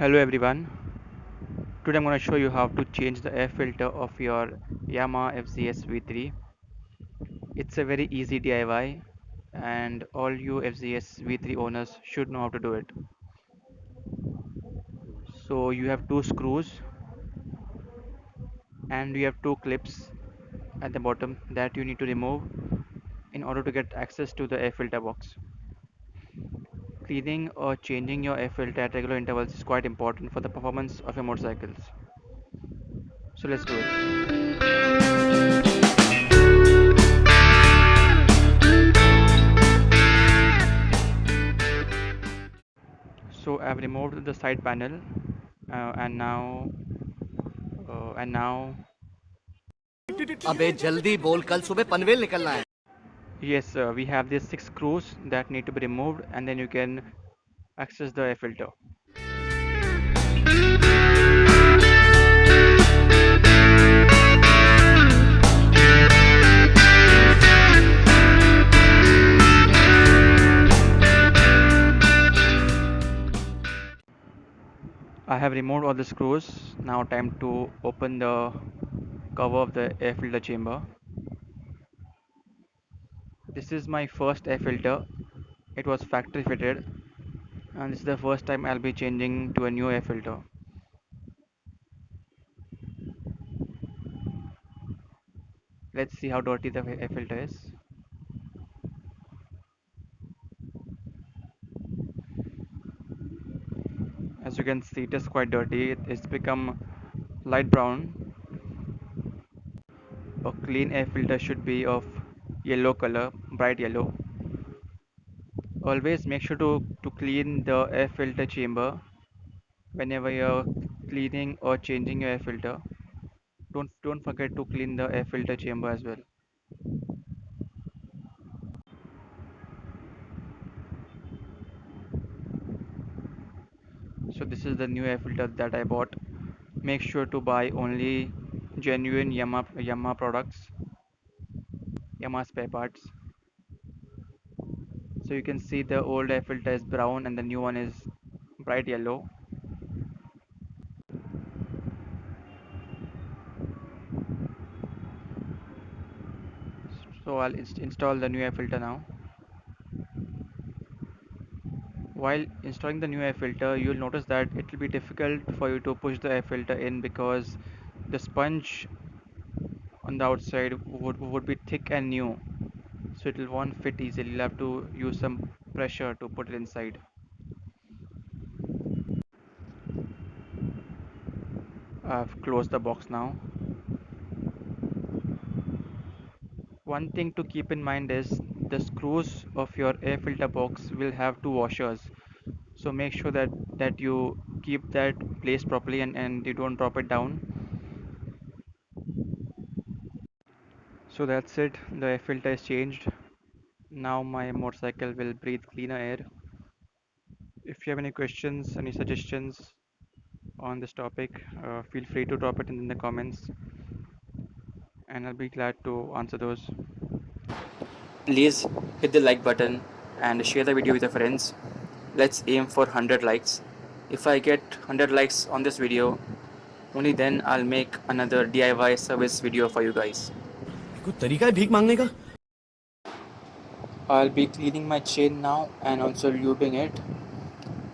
Hello everyone. Today I'm going to show you how to change the air filter of your Yamaha FZS V3. It's a very easy DIY and all you FZS V3 owners should know how to do it. So you have two screws and you have two clips at the bottom that you need to remove in order to get access to the air filter box. Cleaning or changing your air filter at regular intervals is quite important for the performance of your motorcycles. So let's do it. So I've removed the side panel and now अबे जल्दी बोल कल सुबह पनवेल निकलना है yes, we have these six screws that need to be removed and then you can access the air filter. I have removed all the screws. Now time to open the cover of the air filter chamber. This is my first air filter. It was factory fitted and this is the first time I'll be changing to a new air filter. Let's see how dirty the air filter is. As you can see, it is quite dirty. It's become light brown. A clean air filter should be of yellow color, bright yellow. Always make sure to clean the air filter chamber whenever you're cleaning or changing your air filter. Don't forget to clean the air filter chamber as well. So this is the new air filter that I bought. Make sure to buy only genuine Yamaha products, Yamaha spare parts. So you can see the old air filter is brown and the new one is bright yellow. So I'll install the new air filter now. While installing the new air filter, you'll notice that it will be difficult for you to push the air filter in because the sponge on the outside would be thick and new. So it will won't fit easily. You'll have to use some pressure to put it inside. I've closed the box now. One thing to keep in mind is the screws of your air filter box will have two washers. So make sure that you keep that placed properly and you don't drop it down. So that's it, the air filter is changed. Now my motorcycle will breathe cleaner air. If you have any questions, any suggestions on this topic, feel free to drop it in the comments and I'll be glad to answer those. Please hit the like button and share the video with your friends. Let's aim for 100 likes. If I get 100 likes on this video, only then I'll make another DIY service video for you guys. कोई तरीका है भीख मांगने का I'll be cleaning my chain now and also lubing it.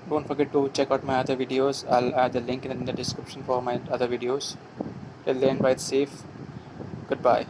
Don't forget to check out my other videos. I'll add the link in the description for my other videos. Till then, ride safe. Goodbye.